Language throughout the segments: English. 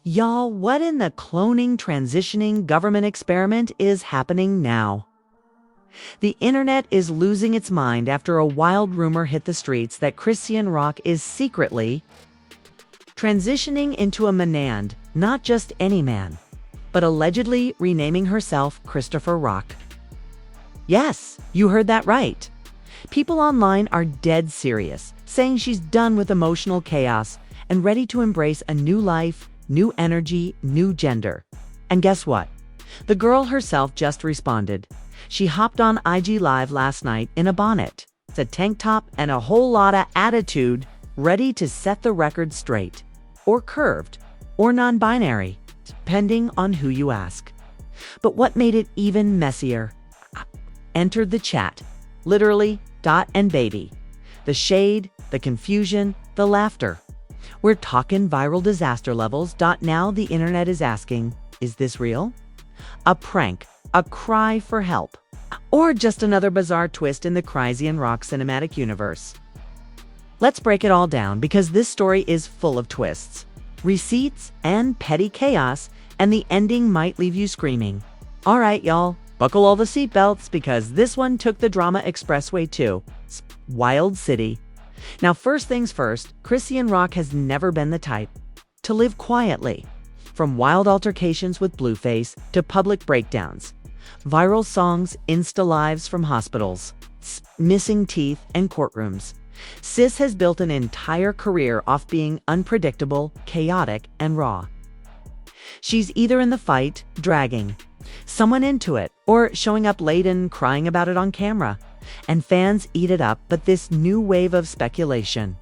Y'all, what in the cloning transitioning government experiment is happening now? The internet is losing its mind after a wild rumor hit the streets that chriseanrock is secretly transitioning into a manand, not just any man, but allegedly renaming herself Christopher Rock. Yes, you heard that right. People online are dead serious, saying she's done with emotional chaos and ready to embrace a new life, new energy, new gender. And guess what? The girl herself just responded. She hopped on IG Live last night in a bonnet, a tank top, and a whole lot of attitude, ready to set the record straight, or curved, or non-binary, depending on who you ask. But what made it even messier? Entered the chat, literally, dot and baby. The shade, the confusion, the laughter. We're talking viral disaster levels. Now the internet is asking, is this real? A prank, a cry for help, or just another bizarre twist in the chriseanrock cinematic universe? Let's break it all down because this story is full of twists, receipts, and petty chaos, and the ending might leave you screaming. All right, y'all, buckle all the seatbelts because this one took the drama expressway to Wild City. Now, first things first, chriseanrock has never been the type to live quietly. From wild altercations with Blueface to public breakdowns, viral songs, Insta lives from hospitals, missing teeth, and courtrooms, Sis has built an entire career off being unpredictable, chaotic, and raw. She's either in the fight, dragging someone into it, or showing up late and crying about it on camera. And fans eat it up, but this new wave of speculation,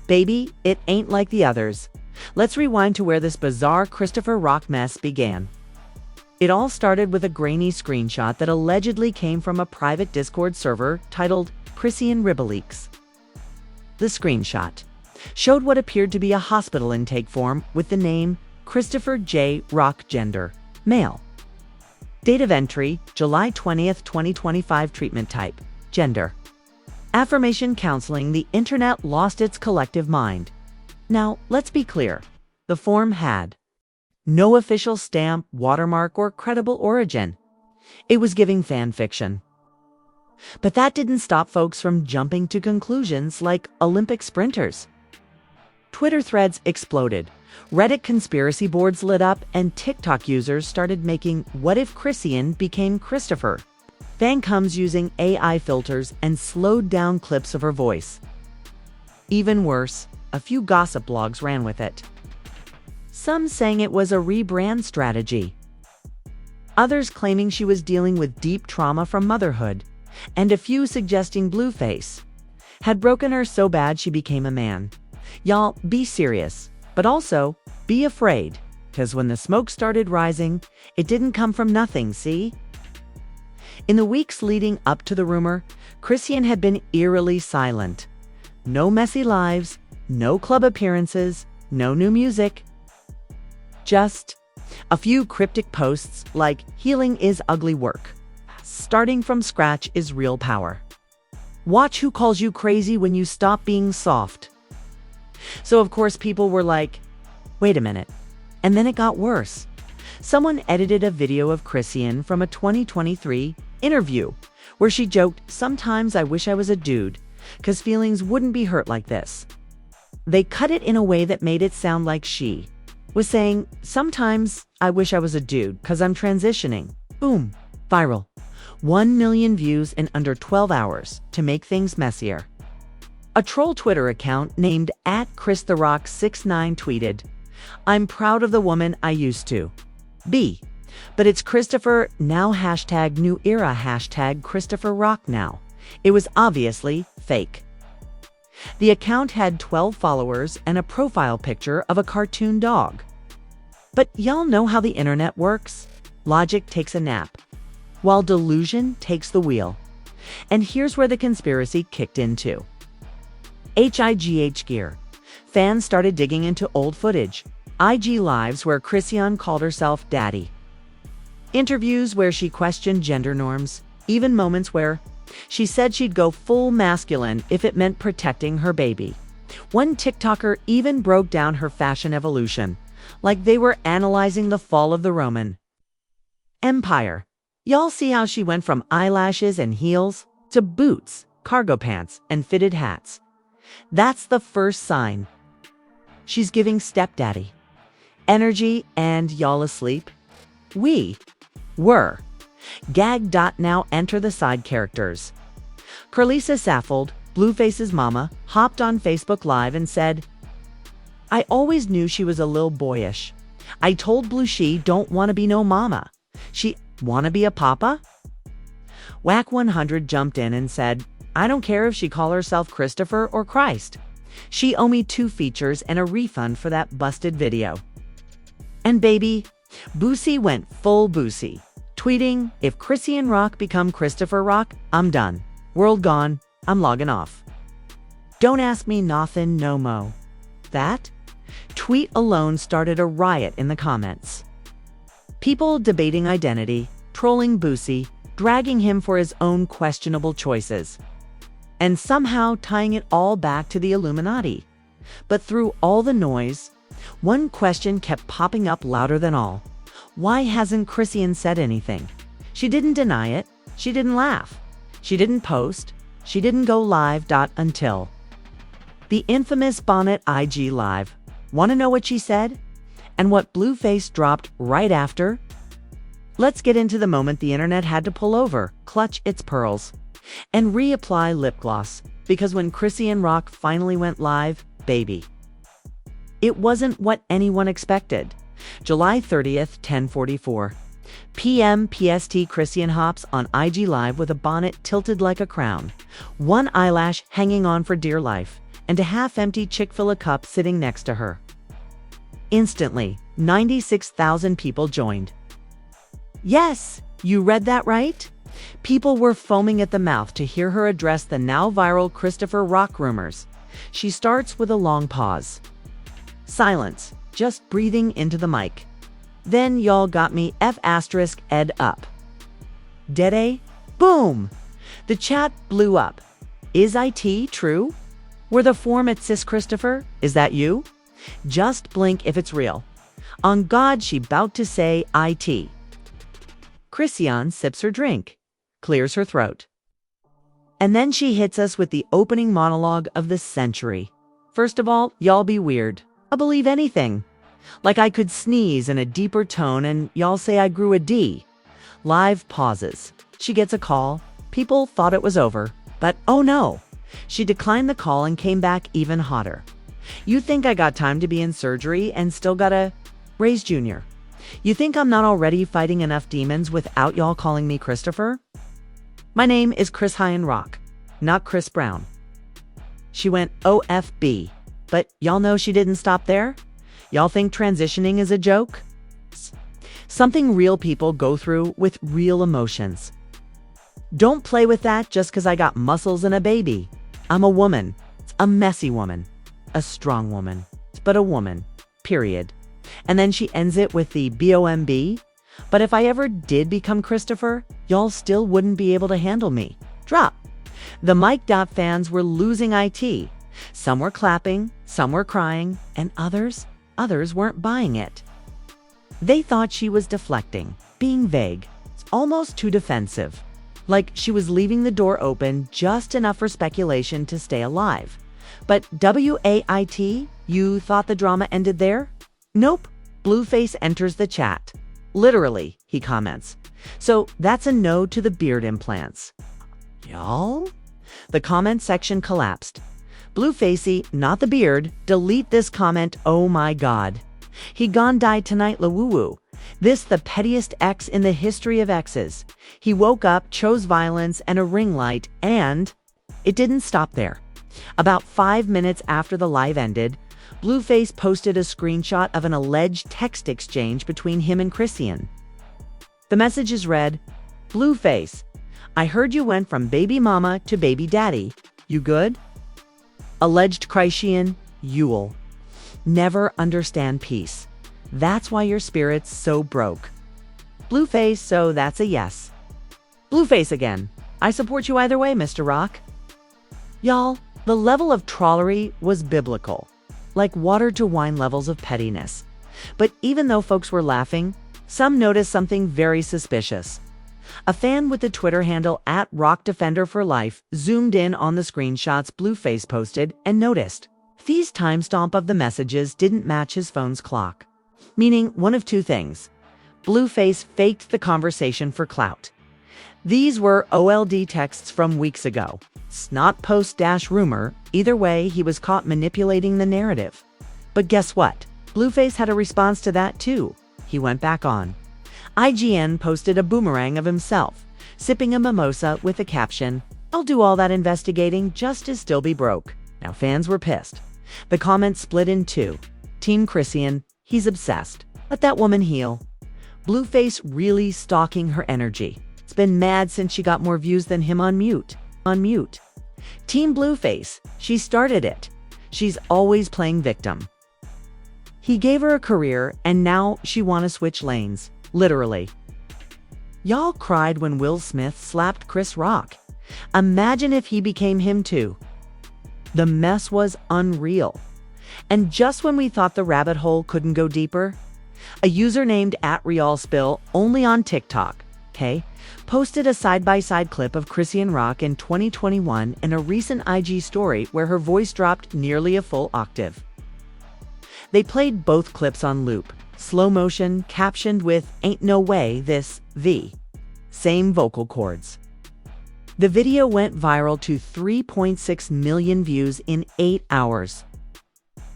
baby, it ain't like the others. Let's rewind to where this bizarre Christopher Rock mess began. It all started with a grainy screenshot that allegedly came from a private Discord server titled Chrisean Leaks. The screenshot showed what appeared to be a hospital intake form with the name Christopher J. Rock, gender, male. Date of entry, July 20th, 2025. Treatment type, gender. Affirmation counseling. The internet lost its collective mind. Now, let's be clear. The form had no official stamp, watermark, or credible origin. It was giving fan fiction. But that didn't stop folks from jumping to conclusions like Olympic sprinters. Twitter threads exploded, Reddit conspiracy boards lit up, and TikTok users started making "What if Chrisean became Christopher?" fan comes using AI filters and slowed down clips of her voice. Even worse, a few gossip blogs ran with it. Some saying it was a rebrand strategy. Others claiming she was dealing with deep trauma from motherhood, and a few suggesting Blueface had broken her so bad she became a man. Y'all, be serious, but also be afraid, because when the smoke started rising, it didn't come from nothing, see? In the weeks leading up to the rumor, Chrisean had been eerily silent. No messy lives, no club appearances, no new music. Just a few cryptic posts like "Healing is ugly work. Starting from scratch is real power. Watch who calls you crazy when you stop being soft." So of course people were like, wait a minute. And then it got worse. Someone edited a video of Chrisean from a 2023 interview where she joked, "Sometimes I wish I was a dude, 'cause feelings wouldn't be hurt like this." They cut it in a way that made it sound like she was saying, "Sometimes I wish I was a dude, 'cause I'm transitioning." Boom. Viral. 1 million views in under 12 hours to make things messier. A troll Twitter account named @ChrisTheRock69 tweeted, "I'm proud of the woman I used to be, but it's Christopher now #new era #Christopher Rock now." It was obviously fake. The account had 12 followers and a profile picture of a cartoon dog. But y'all know how the internet works. Logic takes a nap, while delusion takes the wheel. And here's where the conspiracy kicked in too. Gear. Fans started digging into old footage, IG lives where Chrisean called herself daddy, interviews where she questioned gender norms, even moments where she said she'd go full masculine if it meant protecting her baby. One TikToker even broke down her fashion evolution, like they were analyzing the fall of the Roman Empire. Y'all see how she went from eyelashes and heels to boots, cargo pants, and fitted hats? That's the first sign. She's giving stepdaddy energy, and y'all asleep? We were. Gag. Now enter the side characters. Carlisa Saffold, Blueface's mama, hopped on Facebook Live and said, "I always knew she was a lil boyish. I told Blue she don't want to be no mama. She want to be a papa?" Whack 100 jumped in and said, "I don't care if she call herself Christopher or Christ. She owe me 2 features and a refund for that busted video." And baby, Boosie went full Boosie, tweeting, "If chriseanrock become Christopher Rock, I'm done. World gone. I'm logging off. Don't ask me nothin' no mo." That tweet alone started a riot in the comments. People debating identity, trolling Boosie, dragging him for his own questionable choices, and somehow tying it all back to the Illuminati. But through all the noise, one question kept popping up louder than all. Why hasn't Chrisean said anything? She didn't deny it. She didn't laugh. She didn't post. She didn't go live. Until the infamous Bonnet IG Live. Want to know what she said? And what Blueface dropped right after? Let's get into the moment the internet had to pull over, clutch its pearls, and reapply lip gloss, because when chriseanrock finally went live, baby, it wasn't what anyone expected. July 30th, 10:44 p.m. PST. Chrisean hops on IG Live with a bonnet tilted like a crown, one eyelash hanging on for dear life, and a half-empty Chick-fil-A cup sitting next to her. Instantly, 96,000 people joined. Yes, you read that right. People were foaming at the mouth to hear her address the now viral Christopher Rock rumors. She starts with a long pause. Silence, just breathing into the mic. Then y'all got me F***ed up. Dead A? Boom! The chat blew up. Is IT true? Were the form at Sis Christopher? Is that you? Just blink if it's real. On God, she bout to say IT. Chrisean sips her drink, clears her throat. And then she hits us with the opening monologue of the century. First of all, y'all be weird. I'll believe anything. Like I could sneeze in a deeper tone and y'all say I grew a D. Live pauses. She gets a call. People thought it was over. But oh no. She declined the call and came back even hotter. You think I got time to be in surgery and still gotta raise Junior? You think I'm not already fighting enough demons without y'all calling me Christopher? My name is chriseanrock, not Chris Brown. She went OFB. But y'all know she didn't stop there? Y'all think transitioning is a joke? Something real people go through with real emotions. Don't play with that just because I got muscles and a baby. I'm a woman. A messy woman. A strong woman. But a woman. Period. And then she ends it with the BOMB. But if I ever did become Christopher, y'all still wouldn't be able to handle me. Drop. The Mike Dot fans were losing IT. Some were clapping, some were crying, and others weren't buying it. They thought she was deflecting, being vague, almost too defensive. Like she was leaving the door open just enough for speculation to stay alive. But WAIT, you thought the drama ended there? Nope. Blueface enters the chat. Literally, he comments. So that's a no to the beard implants. Y'all? The comment section collapsed. Bluefacey, not the beard, delete this comment, oh my god. He gone died tonight la woo woo. This the pettiest ex in the history of exes. He woke up, chose violence and a ring light, and it didn't stop there. About 5 minutes after the live ended, Blueface posted a screenshot of an alleged text exchange between him and Chrisean. The messages read, "Blueface, I heard you went from baby mama to baby daddy. You good?" Alleged Chrisean, you'll never understand peace. That's why your spirit's so broke. Blueface, so that's a yes. Blueface again. I support you either way, Mr. Rock. Y'all, the level of trollery was biblical. Like water to wine levels of pettiness. But even though folks were laughing, some noticed something very suspicious. A fan with the Twitter handle @RockDefenderForLife zoomed in on the screenshots Blueface posted and noticed Fee's timestamp of the messages didn't match his phone's clock. Meaning one of two things. Blueface faked the conversation for clout. These were OLD texts from weeks ago. It's not post-rumor. Either way, he was caught manipulating the narrative. But guess what? Blueface had a response to that too. He went back on. IGN posted a boomerang of himself, sipping a mimosa with the caption, "I'll do all that investigating just to still be broke." Now fans were pissed. The comments split in two. Team Chrisean, he's obsessed. Let that woman heal. Blueface really stalking her energy. It's been mad since she got more views than him on mute. Team Blueface, she started it. She's always playing victim. He gave her a career and now she wanna switch lanes. Literally. Y'all cried when Will Smith slapped Chris Rock. Imagine if he became him too. The mess was unreal. And just when we thought the rabbit hole couldn't go deeper, a user named @RealSpill, only on TikTok, posted a side-by-side clip of chriseanrock in 2021 in a recent IG story where her voice dropped nearly a full octave. They played both clips on loop, slow motion, captioned with "Ain't no way this, the." Same vocal cords. The video went viral to 3.6 million views in 8 hours.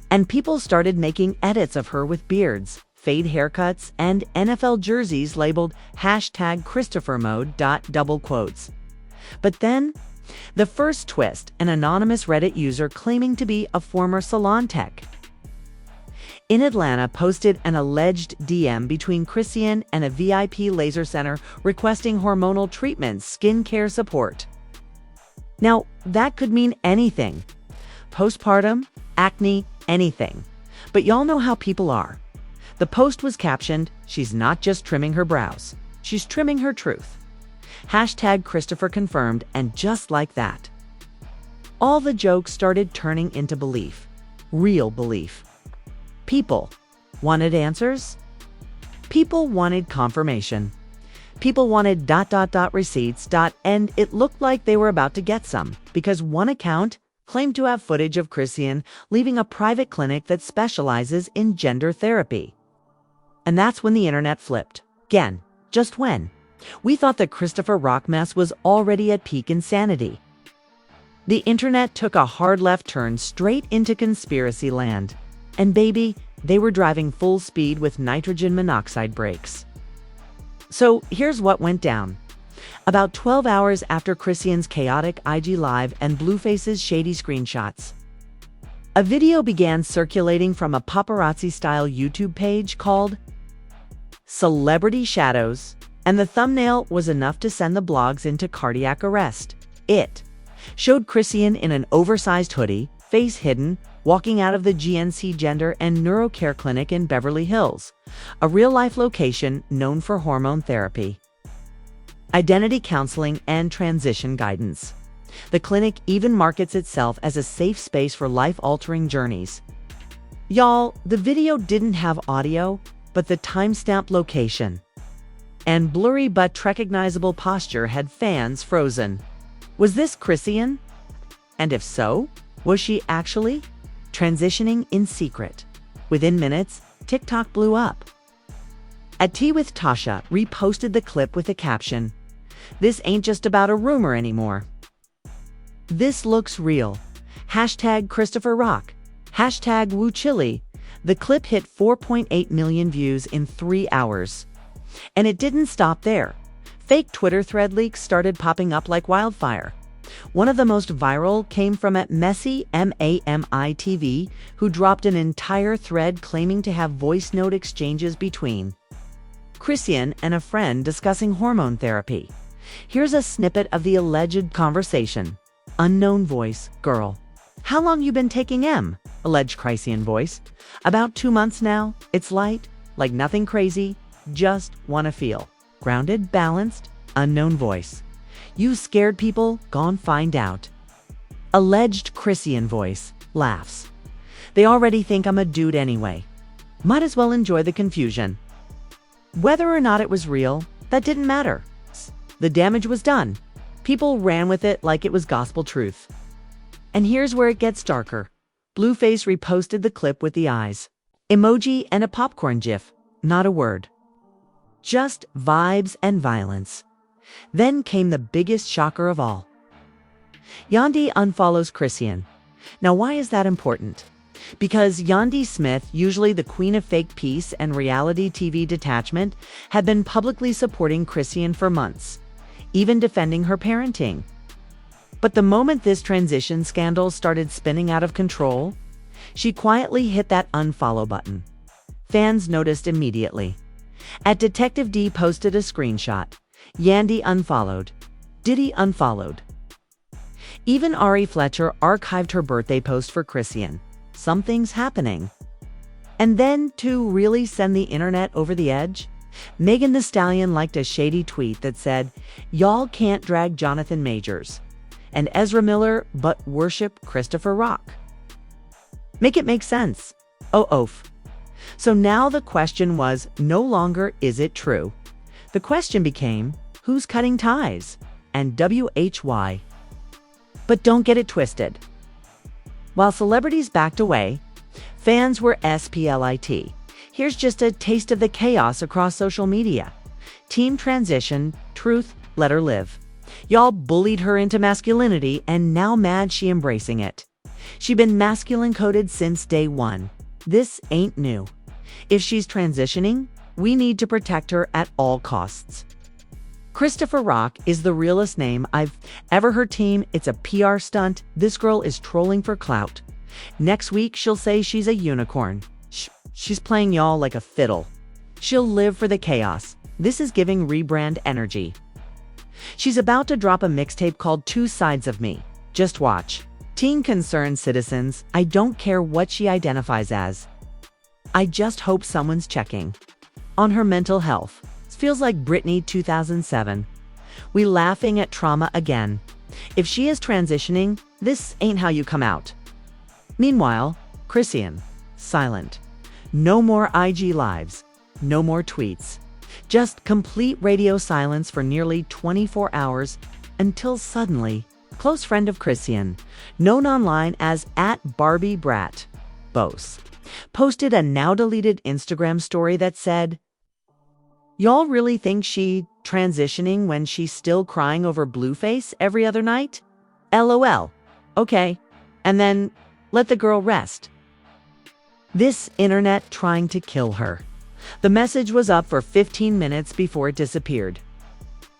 And people started making edits of her with beards, fade haircuts, and NFL jerseys labeled #ChristopherMode. Double quotes. But then, the first twist, an anonymous Reddit user claiming to be a former salon tech in Atlanta posted an alleged DM between Chrisean and a VIP laser center requesting hormonal treatments, skincare support. Now, that could mean anything. Postpartum, acne, anything. But y'all know how people are. The post was captioned, "She's not just trimming her brows. She's trimming her truth." #Christopher confirmed, and just like that, all the jokes started turning into belief. Real belief. People wanted answers. People wanted confirmation. People wanted ... receipts ... and it looked like they were about to get some, because one account claimed to have footage of Chrisean leaving a private clinic that specializes in gender therapy. And that's when the internet flipped. Again, just when? We thought the Christopher Rock mess was already at peak insanity. The internet took a hard left turn straight into conspiracy land. And baby, they were driving full speed with nitrogen monoxide brakes. So here's what went down. About 12 hours after Chrisean's chaotic IG Live and Blueface's shady screenshots, a video began circulating from a paparazzi-style YouTube page called Celebrity Shadows, and the thumbnail was enough to send the blogs into cardiac arrest. It showed Chrisean in an oversized hoodie, face hidden, walking out of the GNC Gender and Neurocare Clinic in Beverly Hills, a real-life location known for hormone therapy, identity counseling, and transition guidance. The clinic even markets itself as a safe space for life-altering journeys. Y'all, the video didn't have audio, but the timestamp location and blurry but recognizable posture had fans frozen. Was this Chrisean? And if so, was she actually transitioning in secret? Within minutes, TikTok blew up. At Tea with Tasha reposted the clip with the caption, "This ain't just about a rumor anymore. This looks real. #ChristopherRock. #WooChili." The clip hit 4.8 million views in 3 hours. And it didn't stop there. Fake Twitter thread leaks started popping up like wildfire. One of the most viral came from @Messy MAMITV, who dropped an entire thread claiming to have voice note exchanges between Chrisean and a friend discussing hormone therapy. Here's a snippet of the alleged conversation. Unknown voice, girl. "How long you been taking M?" Alleged Chrisean voice. "About 2 months now. It's light, like nothing crazy. Just wanna feel grounded, balanced." Unknown voice. "You scared people? Gone find out." Alleged Chrisean voice. Laughs. "They already think I'm a dude anyway." Might as well enjoy the confusion. Whether or not it was real, that didn't matter. The damage was done. People ran with it like it was gospel truth. And here's where it gets darker. Blueface reposted the clip with the eyes emoji and a popcorn gif, not a word. Just vibes and violence. Then came the biggest shocker of all. Yahweh unfollows Chrisean. Now why is that important? Because Yahweh Smith, usually the queen of fake peace and reality TV detachment, had been publicly supporting Chrisean for months, even defending her parenting. But the moment this transition scandal started spinning out of control, she quietly hit that unfollow button. Fans noticed immediately. Detective D posted a screenshot. Yahweh unfollowed. Diddy unfollowed. Even Ari Fletcher archived her birthday post for Chrisean. Something's happening. And then, to really send the internet over the edge, Megan Thee Stallion liked a shady tweet that said, "Y'all can't drag Jonathan Majors and Ezra Miller, but worship Christopher Rock." Make it make sense. Oh, oof. So now the question was no longer, is it true? The question became, who's cutting ties? And why? But don't get it twisted. While celebrities backed away, fans were split. Here's just a taste of the chaos across social media. Team transition, truth, let her live. Y'all bullied her into masculinity and now mad she embracing it. She been masculine coded since day one. This ain't new. If she's transitioning, we need to protect her at all costs. Christopher Rock is the realest name I've ever heard. Team, it's a PR stunt. This girl is trolling for clout. Next week, she'll say she's a unicorn. She's playing y'all like a fiddle. She'll live for the chaos. This is giving rebrand energy. She's about to drop a mixtape called Two Sides of Me. Just watch. Teen concerned citizens, I don't care what she identifies as. I just hope someone's checking on her mental health. Feels like Britney 2007. We laughing at trauma again. If she is transitioning, this ain't how you come out. Meanwhile, Chrisean, silent. No more IG lives. No more tweets. Just complete radio silence for nearly 24 hours until suddenly, close friend of Chrisean, known online as @BarbieBrat, Bose, posted a now-deleted Instagram story that said, "Y'all really think she transitioning when she's still crying over Blueface every other night? LOL. Okay. And then let the girl rest." This internet trying to kill her. The message was up for 15 minutes before it disappeared.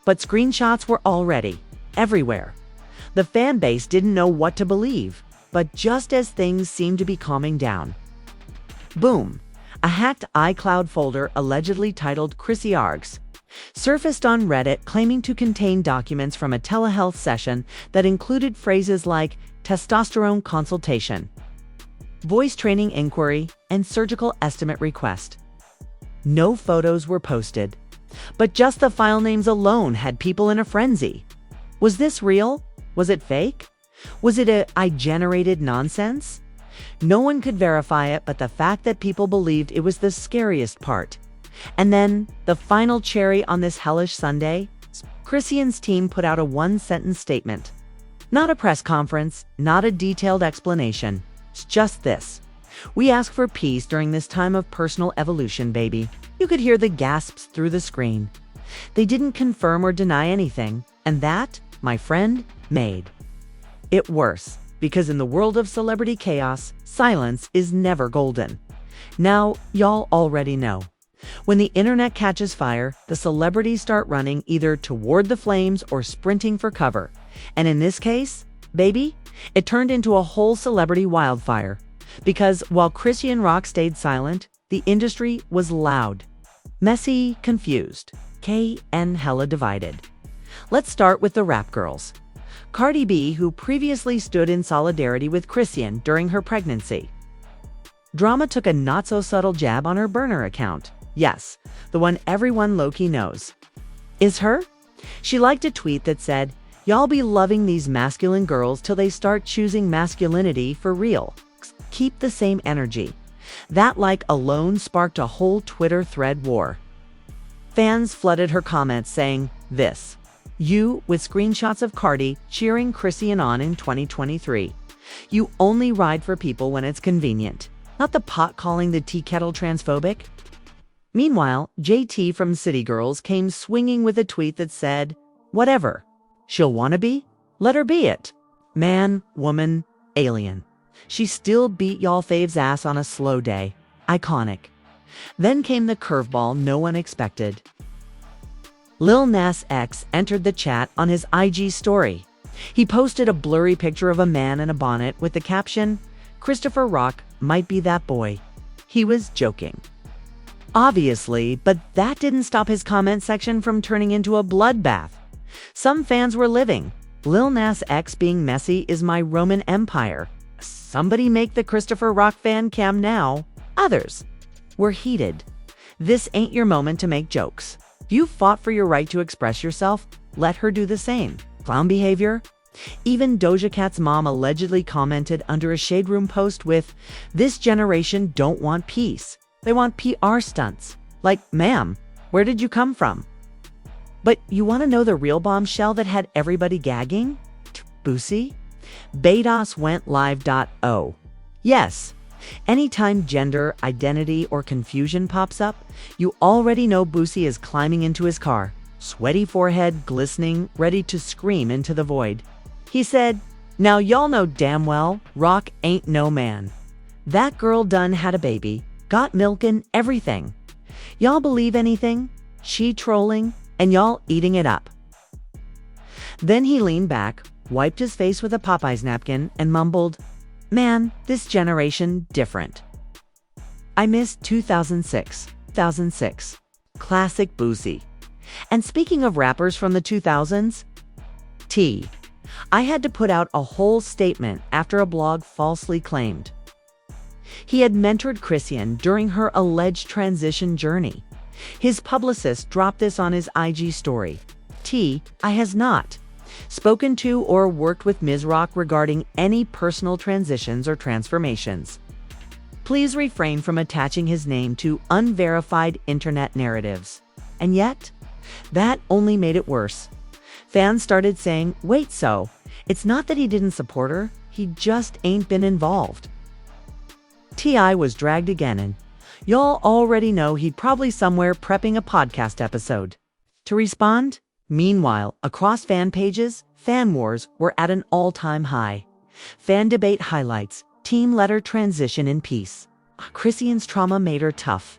But screenshots were already everywhere. The fan base didn't know what to believe, but just as things seemed to be calming down, boom. A hacked iCloud folder allegedly titled chriseanrck surfaced on Reddit, claiming to contain documents from a telehealth session that included phrases like testosterone consultation, voice training inquiry, and surgical estimate request. No photos were posted, but just the file names alone had people in a frenzy. Was this real? Was it fake? Was it AI-generated nonsense? No one could verify it, but the fact that people believed it was the scariest part. And then, the final cherry on this hellish Sunday, Chrisean's team put out a one-sentence statement. Not a press conference, not a detailed explanation. It's just this. "We ask for peace during this time of personal evolution, baby." You could hear the gasps through the screen. They didn't confirm or deny anything, and that, my friend, made it worse. Because in the world of celebrity chaos, silence is never golden. Now, y'all already know. When the internet catches fire, the celebrities start running either toward the flames or sprinting for cover. And in this case, baby, it turned into a whole celebrity wildfire. Because while chriseanrock stayed silent, the industry was loud, messy, confused, and hella divided. Let's start with the rap girls. Cardi B, who previously stood in solidarity with Chrisean during her pregnancy. Drama took a not-so-subtle jab on her burner account. Yes, the one everyone low-key knows. Is her? She liked a tweet that said, "Y'all be loving these masculine girls till they start choosing masculinity for real. Keep the same energy." That like alone sparked a whole Twitter thread war. Fans flooded her comments saying this, "You, with screenshots of Cardi cheering Chrisean on in 2023. You only ride for people when it's convenient. Not the pot calling the tea kettle transphobic." Meanwhile, JT from City Girls came swinging with a tweet that said, "Whatever. She'll wanna be? Let her be it. Man, woman, alien. She still beat y'all fave's ass on a slow day. Iconic." Then came the curveball no one expected. Lil Nas X entered the chat on his IG story. He posted a blurry picture of a man in a bonnet with the caption, "Christopher Rock might be that boy." He was joking. Obviously, but that didn't stop his comment section from turning into a bloodbath. Some fans were living. "Lil Nas X being messy is my Roman Empire. Somebody make the Christopher Rock fan cam now." Others were heated. "This ain't your moment to make jokes. You fought for your right to express yourself. Let her do the same. Clown behavior." Even Doja Cat's mom allegedly commented under a Shade Room post with, "This generation don't want peace. They want PR stunts." Like, ma'am, where did you come from? But you want to know the real bombshell that had everybody gagging? Boosie? Beydos went live.0. Yes. Anytime gender, identity, or confusion pops up, you already know Boosie is climbing into his car, sweaty forehead glistening, ready to scream into the void. He said, "Now y'all know damn well, Rock ain't no man. That girl done had a baby, got milk and everything. Y'all believe anything? She trolling, and y'all eating it up." Then he leaned back, wiped his face with a Popeyes napkin, and mumbled, "Man, this generation different. I miss 2006. Classic Boosie." And speaking of rappers from the 2000s, I had to put out a whole statement after a blog falsely claimed he had mentored Chrisean during her alleged transition journey. His publicist dropped this on his IG story. I has not spoken to or worked with Ms. Rock regarding any personal transitions or transformations. Please refrain from attaching his name to unverified internet narratives. And yet, that only made it worse. Fans started saying, "Wait, so it's not that he didn't support her, he just ain't been involved." T.I. was dragged again, and y'all already know he'd probably somewhere prepping a podcast episode. To respond? Meanwhile, across fan pages, fan wars were at an all-time high. Fan debate highlights, team let her transition in peace. Chrisean's trauma made her tough.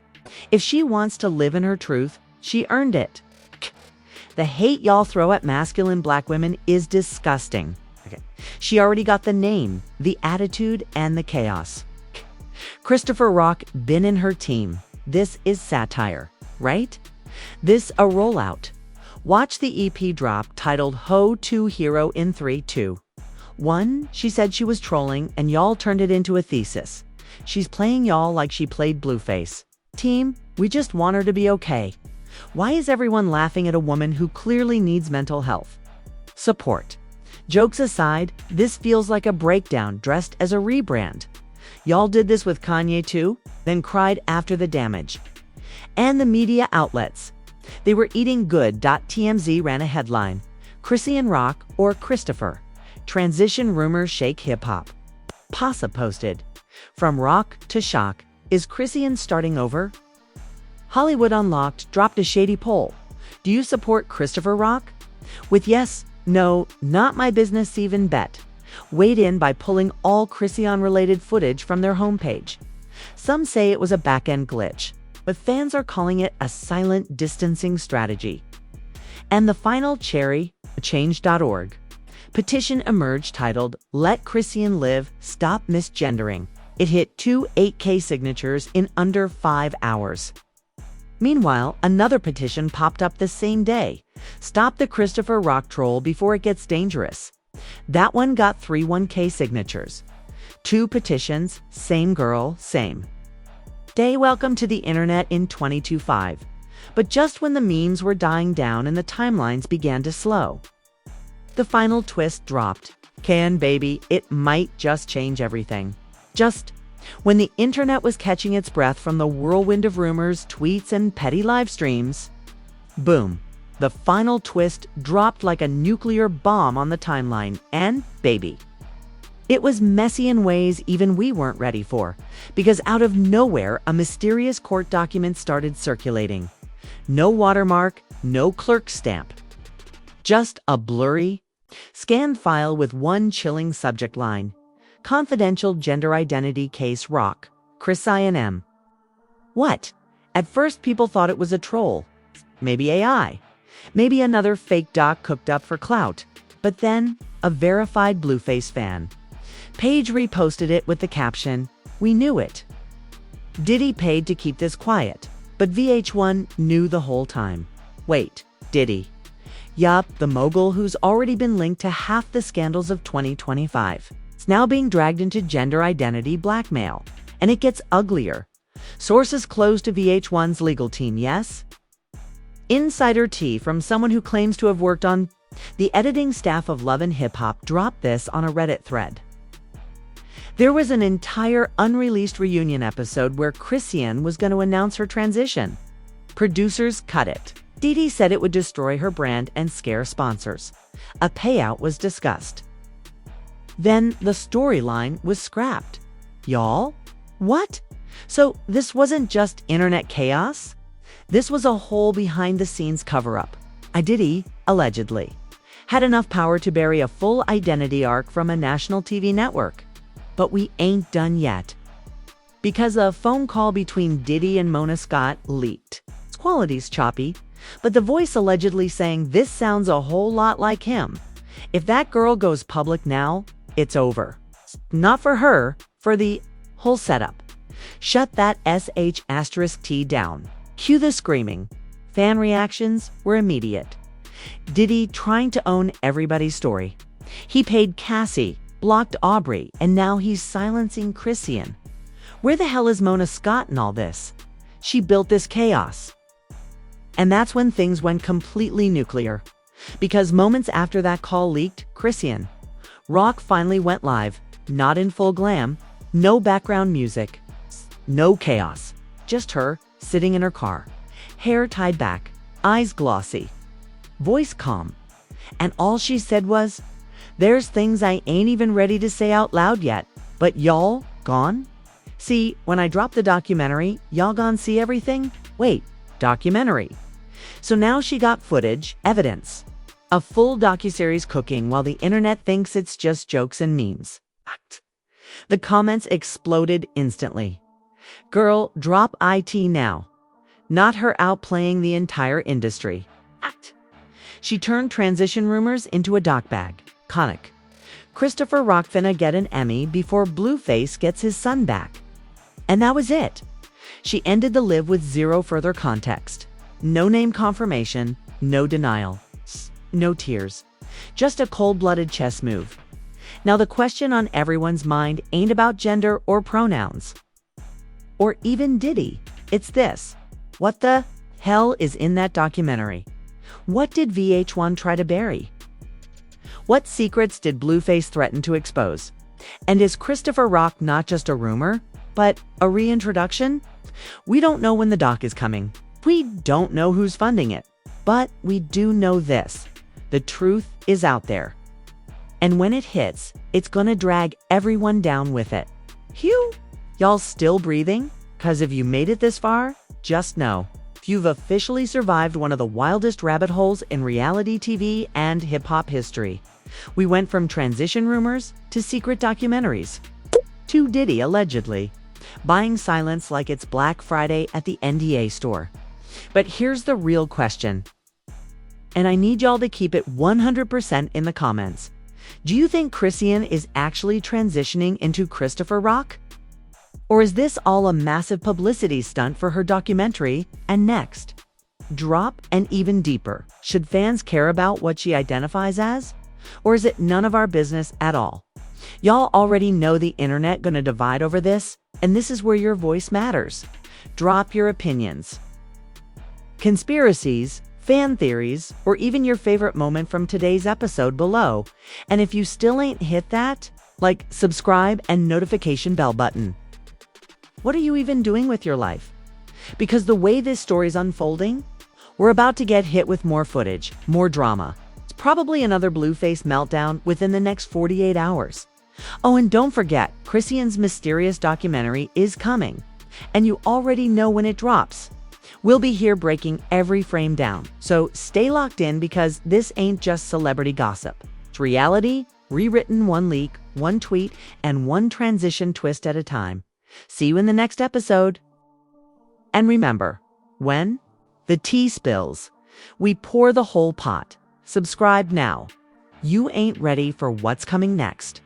If she wants to live in her truth, she earned it. The hate y'all throw at masculine black women is disgusting. She already got the name, the attitude, and the chaos. Christopher Rock been in her team. This is satire, right? This a rollout. Watch the EP drop titled Ho to Hero in 3, 2, 1. She said she was trolling and y'all turned it into a thesis. She's playing y'all like she played Blueface. Team, we just want her to be okay. Why is everyone laughing at a woman who clearly needs mental health? Support. Jokes aside, this feels like a breakdown dressed as a rebrand. Y'all did this with Kanye too, then cried after the damage. And the media outlets. They were eating good. TMZ ran a headline. Chriseanrock or Christopher. Transition rumors shake hip-hop. Pasa posted. From rock to shock. Is Chrisean starting over? Hollywood Unlocked dropped a shady poll. Do you support Christopher Rock? With yes, no, not my business even bet. Weighed in by pulling all Chrisean-related footage from their homepage. Some say it was a back-end glitch, but fans are calling it a silent distancing strategy. And the final cherry, change.org. Petition emerged titled, Let Chrisean Live, Stop Misgendering. It hit 2 8K signatures in under 5 hours. Meanwhile, another petition popped up the same day. Stop the Christopher Rock troll before it gets dangerous. That one got 31K signatures. 2 petitions, same girl, same day. Welcome to the internet in 2025. But just when the memes were dying down and the timelines began to slow, the final twist dropped. Can baby, it might just change everything. Just When the internet was catching its breath from the whirlwind of rumors, tweets, and petty live streams, boom, the final twist dropped like a nuclear bomb on the timeline, and baby. It was messy in ways even we weren't ready for, because out of nowhere, a mysterious court document started circulating. No watermark, no clerk stamp. Just a blurry, scanned file with one chilling subject line. Confidential gender identity case rock, Chrisean. What? At first people thought it was a troll. Maybe AI. Maybe another fake doc cooked up for clout. But then, a verified Blueface fan. Page reposted it with the caption, "We knew it." Diddy paid to keep this quiet, but VH1 knew the whole time. Wait, Diddy? Yup, the mogul who's already been linked to half the scandals of 2025. It's now being dragged into gender identity blackmail. And it gets uglier. Sources close to VH1's legal team, yes? Insider tea from someone who claims to have worked on the editing staff of Love and Hip Hop dropped this on a Reddit thread. There was an entire unreleased reunion episode where Chrisean was going to announce her transition. Producers cut it. Didi said it would destroy her brand and scare sponsors. A payout was discussed. Then the storyline was scrapped. Y'all? What? So this wasn't just internet chaos? This was a whole behind-the-scenes cover-up. Diddy, allegedly, had enough power to bury a full identity arc from a national TV network. But we ain't done yet. Because a phone call between Diddy and Mona Scott leaked. Its quality's choppy, but the voice allegedly saying this sounds a whole lot like him. If that girl goes public now, it's over. Not for her, for the whole setup. Shut that sh*T down. Cue the screaming. Fan reactions were immediate. Diddy trying to own everybody's story. He paid Cassie, blocked Aubrey, and now he's silencing Chrisean. Where the hell is Mona Scott in all this? She built this chaos. And that's when things went completely nuclear. Because moments after that call leaked, Chrisean Rock finally went live, not in full glam, no background music, no chaos. Just her, sitting in her car, hair tied back, eyes glossy, voice calm. And all she said was, "There's things I ain't even ready to say out loud yet, but y'all gone? See, when I dropped the documentary, y'all gone see everything? Wait, documentary." So now she got footage, evidence. A full docuseries cooking while the internet thinks it's just jokes and memes. The comments exploded instantly. Girl, drop IT now. Not her outplaying the entire industry. She turned transition rumors into a doc bag. Conic. Christopher Rock finna get an Emmy before Blueface gets his son back. And that was it. She ended the live with zero further context. No name confirmation, no denial, no tears. Just a cold-blooded chess move. Now the question on everyone's mind ain't about gender or pronouns. Or even Diddy. It's this. What the hell is in that documentary? What did VH1 try to bury? What secrets did Blueface threaten to expose? And is Christopher Rock not just a rumor, but a reintroduction? We don't know when the doc is coming. We don't know who's funding it. But we do know this. The truth is out there. And when it hits, it's gonna drag everyone down with it. Phew! Y'all still breathing? 'Cause if you made it this far, just know, you've officially survived one of the wildest rabbit holes in reality TV and hip-hop history. We went from transition rumors to secret documentaries, to Diddy allegedly buying silence like it's Black Friday at the NDA store. But here's the real question, and I need y'all to keep it 100% in the comments. Do you think Chrisean is actually transitioning into Christopher Rock? Or is this all a massive publicity stunt for her documentary and next? Drop and even deeper. Should fans care about what she identifies as? Or is it none of our business at all? Y'all already know the internet gonna divide over this, and this is where your voice matters. Drop your opinions. Conspiracies, fan theories, or even your favorite moment from today's episode below. And if you still ain't hit that, like, subscribe and notification bell button. What are you even doing with your life? Because the way this story's unfolding, we're about to get hit with more footage, more drama. It's probably another blueface meltdown within the next 48 hours. Oh, and don't forget, Chrisean's mysterious documentary is coming, and you already know when it drops. We'll be here breaking every frame down, so stay locked in because this ain't just celebrity gossip. It's reality, rewritten one leak, one tweet, and one transition twist at a time. See you in the next episode. And remember, when the tea spills, we pour the whole pot. Subscribe now. You ain't ready for what's coming next.